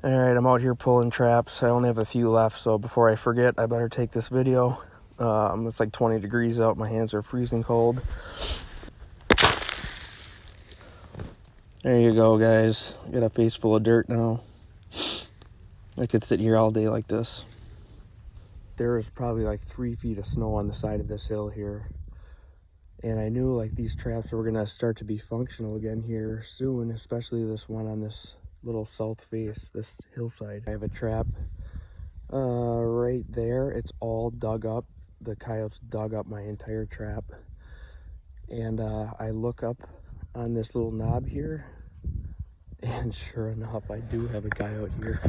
Alright, I'm out here pulling traps. I only have a few left, so before I forget, I better take this video. It's like 20 degrees out. My hands are freezing cold. There you go, guys. Got a face full of dirt now. I could sit here all day like this. There was probably like 3 feet of snow on the side of this hill here. And I knew like these traps were gonna start to be functional again here soon, especially this one on this little south face, this hillside. I have a trap right there. It's all dug up. The coyotes dug up my entire trap. And I look up on this little knob here, and sure enough, I do have a coyote here.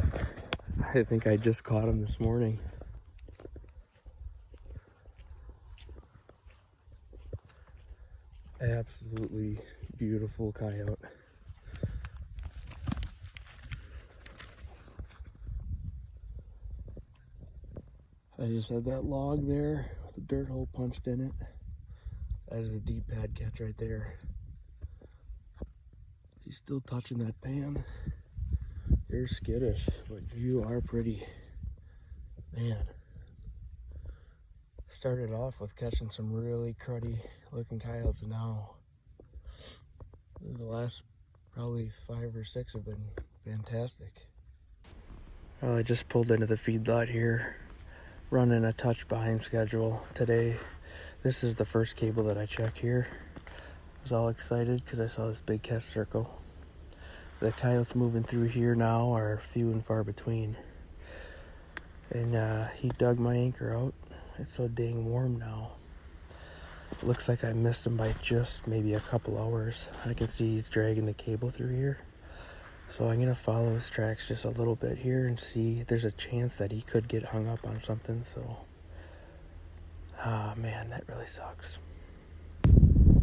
I think I just caught him this morning. Absolutely beautiful coyote. I just had that log there with a dirt hole punched in it. That is a deep pad catch right there. He's still touching that pan. You're skittish, but you are pretty. Man. Started off with catching some really cruddy looking coyotes, and now the last probably 5 or 6 have been fantastic. Well, I just pulled into the feedlot here, running a touch behind schedule today. This is the first cable that I check here. I was all excited because I saw this big catch circle. The coyotes moving through here now are few and far between. And he dug my anchor out. It's so dang warm now. It looks like I missed him by just maybe a couple hours. I can see he's dragging the cable through here. So I'm gonna follow his tracks just a little bit here and see if there's a chance that he could get hung up on something. So, man, that really sucks.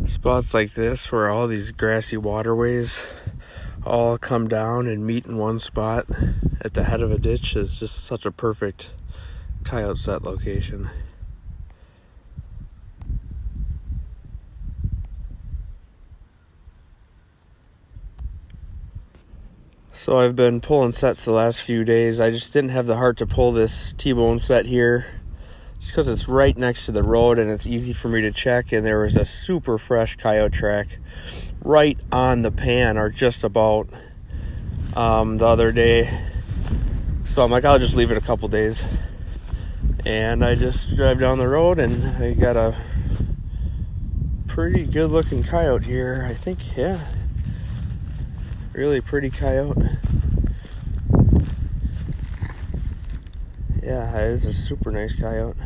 Spots like this where all these grassy waterways all come down and meet in one spot at the head of a ditch is just such a perfect coyote set location. So I've been pulling sets the last few days. I just didn't have the heart to pull this T-bone set here just because it's right next to the road and it's easy for me to check, and there was a super fresh coyote track right on the pan, or just about, the other day. So I'm like, I'll just leave it a couple days. And I just drive down the road and I got a pretty good looking coyote here. I think, yeah, really pretty coyote. Yeah, it is a super nice coyote.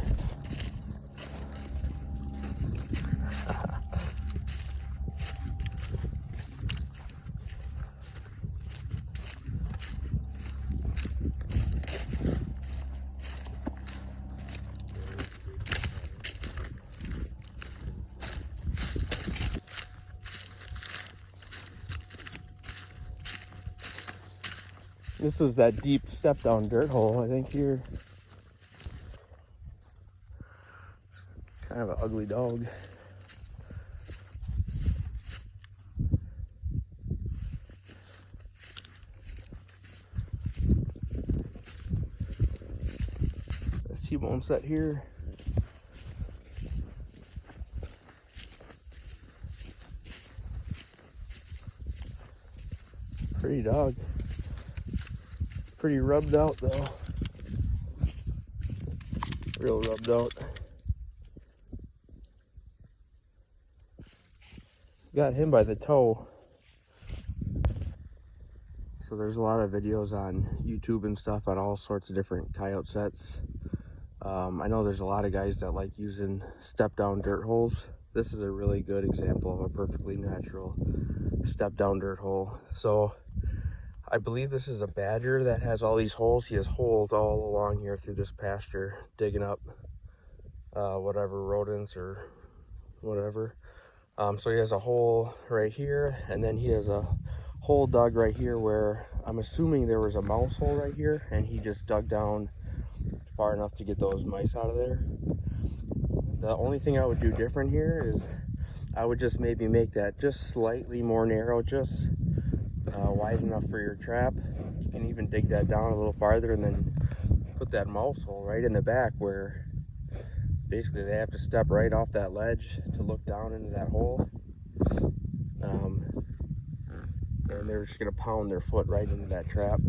This is that deep step down dirt hole, I think here. Kind of an ugly dog. This T-bone set here. Pretty dog. Pretty rubbed out though. Real rubbed out. Got him by the toe. So there's a lot of videos on YouTube and stuff on all sorts of different coyote sets. I know there's a lot of guys that like using step down dirt holes. This is a really good example of a perfectly natural step down dirt hole. So I believe this is a badger that has all these holes. He has holes all along here through this pasture, digging up whatever rodents or whatever. So he has a hole right here, and then he has a hole dug right here where I'm assuming there was a mouse hole right here, and he just dug down far enough to get those mice out of there. The only thing I would do different here is I would just maybe make that just slightly more narrow, just wide enough for your trap. You can even dig that down a little farther and then put that mouse hole right in the back where basically they have to step right off that ledge to look down into that hole. And they're just gonna pound their foot right into that trap.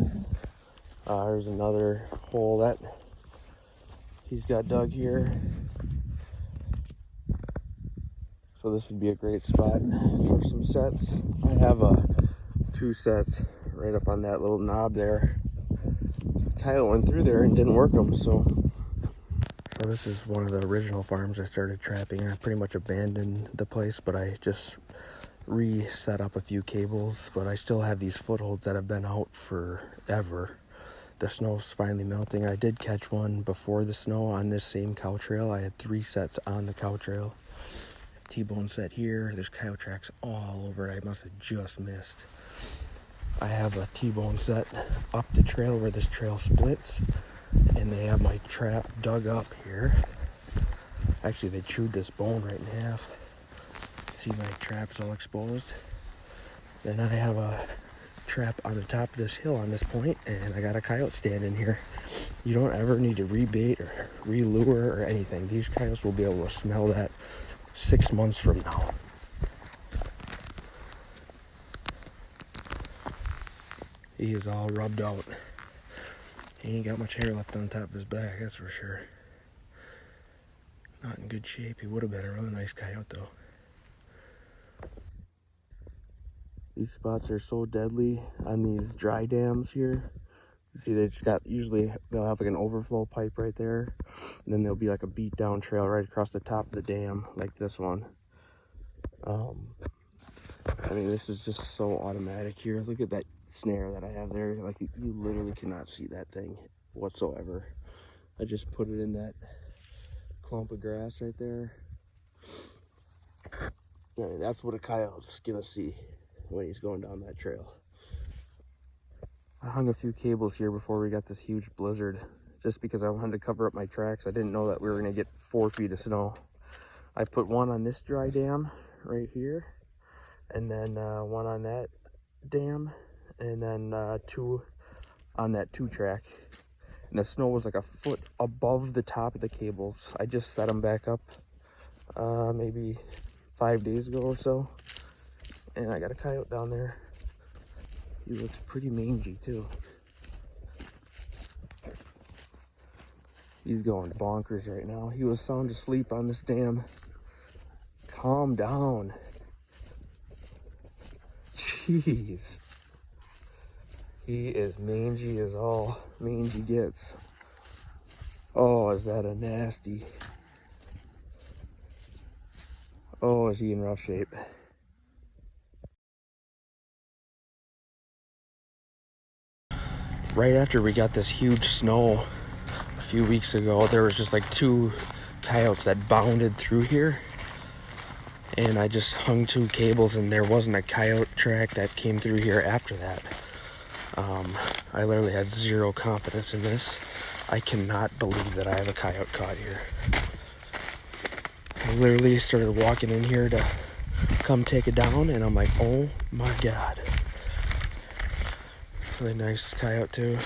There's another hole that he's got dug here. So this would be a great spot for some sets. I have 2 sets right up on that little knob there. Coyote went through there and didn't work them, so this is one of the original farms I started trapping. I pretty much abandoned the place, but I just reset up a few cables. But I still have these footholds that have been out forever. The snow's finally melting. I did catch one before the snow on this same cow trail. I had 3 sets on the cow trail. T-bone set here. There's coyote tracks all over it. I must have just missed. I have a T-bone set up the trail where this trail splits, and they have my trap dug up here. Actually, they chewed this bone right in half. See, my trap's all exposed. Then I have a trap on the top of this hill on this point, and I got a coyote stand in here. You don't ever need to rebait or re-lure or anything. These coyotes will be able to smell that 6 months from now. He is all rubbed out. He ain't got much hair left on top of his back, that's for sure. Not in good shape. He would have been a really nice coyote though. These spots are so deadly on these dry dams here. You see, they just got, usually they'll have like an overflow pipe right there, and then there'll be like a beat down trail right across the top of the dam, like this one. I mean, this is just so automatic here. Look at that snare that I have there. Like, you literally cannot see that thing whatsoever. I just put it in that clump of grass right there. I mean, that's what a coyote's gonna see when he's going down that trail. I hung a few cables here before we got this huge blizzard, just because I wanted to cover up my tracks. I didn't know that we were gonna get 4 feet of snow. I put one on this dry dam right here, and then one on that dam, and then 2 on that 2 track. And the snow was like a foot above the top of the cables. I just set them back up maybe 5 days ago or so, and I got a coyote down there. He looks pretty mangy too. He's going bonkers right now. He was sound asleep on this dam. Calm down. Jeez. He is mangy as all mangy gets. Oh, is that a nasty. Oh, is he in rough shape. Right after we got this huge snow a few weeks ago, there was just like 2 coyotes that bounded through here. And I just hung 2 cables, and there wasn't a coyote track that came through here after that. I literally had 0 confidence in this. I cannot believe that I have a coyote caught here. I literally started walking in here to come take it down, and I'm like, oh my God. Really nice coyote too.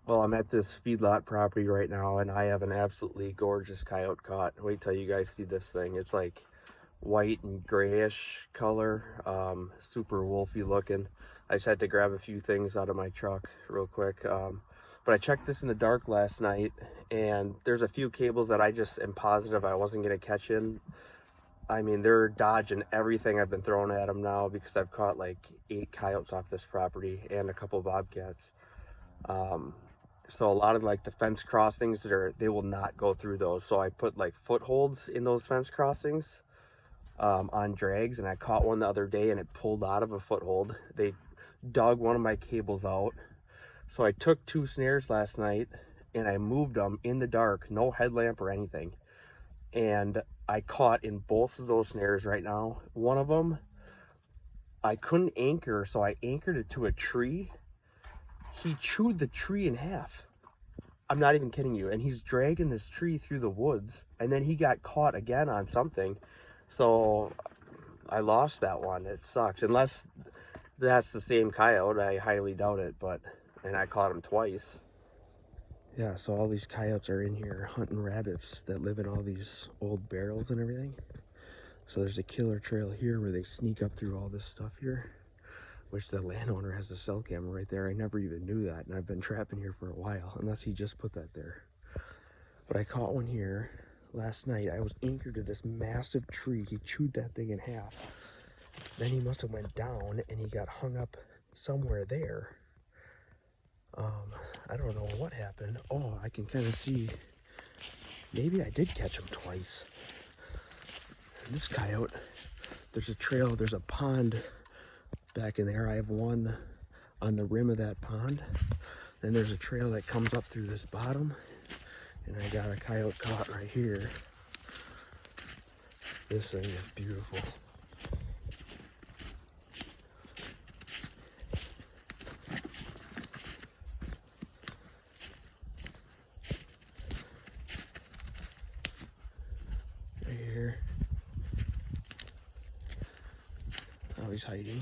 Well, I'm at this feedlot property right now, and I have an absolutely gorgeous coyote caught. Wait till you guys see this thing. It's like white and grayish color, super wolfy looking. I just had to grab a few things out of my truck real quick. But I checked this in the dark last night, and there's a few cables that I just am positive I wasn't gonna catch in. I mean, they're dodging everything I've been throwing at them now, because I've caught like 8 coyotes off this property and a couple bobcats. So a lot of like the fence crossings, they will not go through those. So I put like footholds in those fence crossings on drags, and I caught one the other day, and it pulled out of a foothold. They dug one of my cables out. So I took 2 snares last night, and I moved them in the dark, no headlamp or anything. And I caught in both of those snares right now. One of them, I couldn't anchor, so I anchored it to a tree. He chewed the tree in half. I'm not even kidding you. And he's dragging this tree through the woods. And then he got caught again on something. So I lost that one. It sucks. Unless that's the same coyote, I highly doubt it, but, and I caught him twice. Yeah, so all these coyotes are in here hunting rabbits that live in all these old barrels and everything. So there's a killer trail here where they sneak up through all this stuff here, which the landowner has the cell camera right there. I never even knew that, and I've been trapping here for a while, unless he just put that there. But I caught one here last night. I was anchored to this massive tree. He chewed that thing in half. Then he must have went down and he got hung up somewhere there. I don't know what happened. Oh, I can kind of see, maybe I did catch him twice. And this coyote, there's a trail, there's a pond back in there. I have one on the rim of that pond. Then there's a trail that comes up through this bottom. And I got a coyote caught right here. This thing is beautiful. Right here. Oh, he's hiding.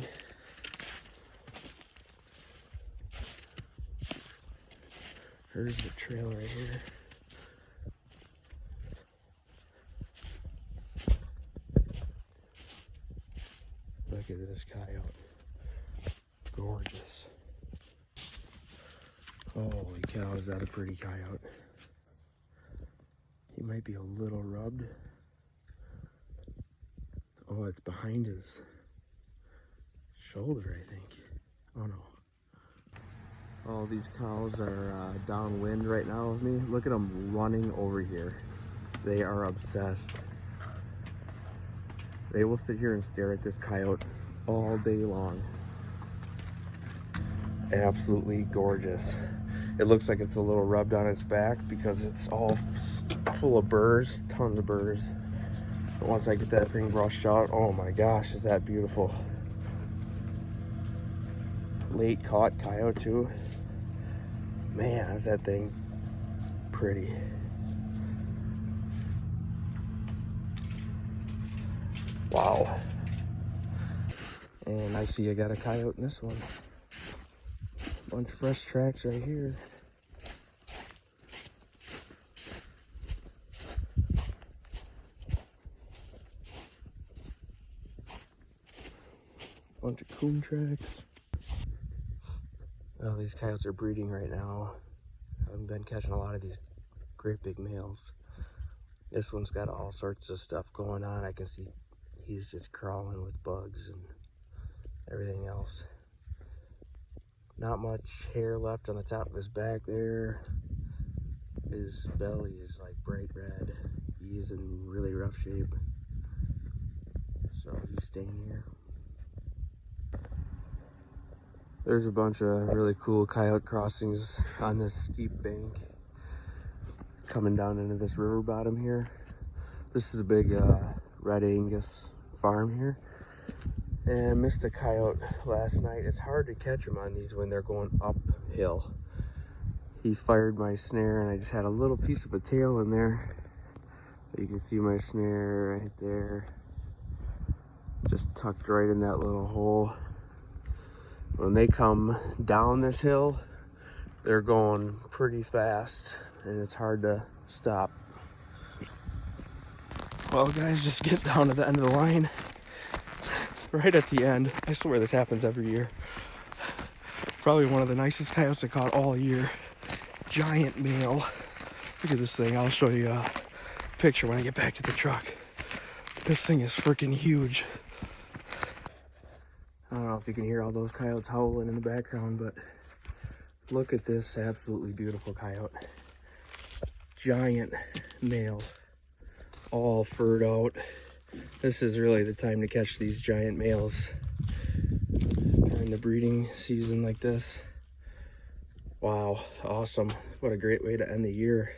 There's the trail right here. Look at this coyote. Gorgeous. Holy cow, is that a pretty coyote? He might be a little rubbed. Oh, it's behind his shoulder, I think. Oh no. All these cows are downwind right now with me. Look at them running over here. They are obsessed. They will sit here and stare at this coyote all day long. Absolutely gorgeous. It looks like it's a little rubbed on its back because it's all full of burrs, tons of burrs. But once I get that thing brushed out, oh my gosh, is that beautiful. Late caught coyote too. Man, is that thing pretty. Wow. And I see I got a coyote in this one. Bunch of fresh tracks right here. Bunch of coon tracks. Oh, these coyotes are breeding right now. I've been catching a lot of these great big males. This one's got all sorts of stuff going on. I can see he's just crawling with bugs and everything else. Not much hair left on the top of his back there. His belly is like bright red. He is in really rough shape. So he's staying here. There's a bunch of really cool coyote crossings on this steep bank coming down into this river bottom here. This is a big red Angus farm here. And I missed a coyote last night. It's hard to catch them on these when they're going uphill. He fired my snare and I just had a little piece of a tail in there. You can see my snare right there. Just tucked right in that little hole. When they come down this hill, they're going pretty fast and it's hard to stop. Well guys, just get down to the end of the line. Right at the end. I swear this happens every year. Probably one of the nicest coyotes I caught all year. Giant male. Look at this thing. I'll show you a picture when I get back to the truck. This thing is freaking huge. I don't know if you can hear all those coyotes howling in the background, but look at this absolutely beautiful coyote. Giant male, all furred out. This is really the time to catch these giant males during the breeding season like this. Wow, awesome. What a great way to end the year.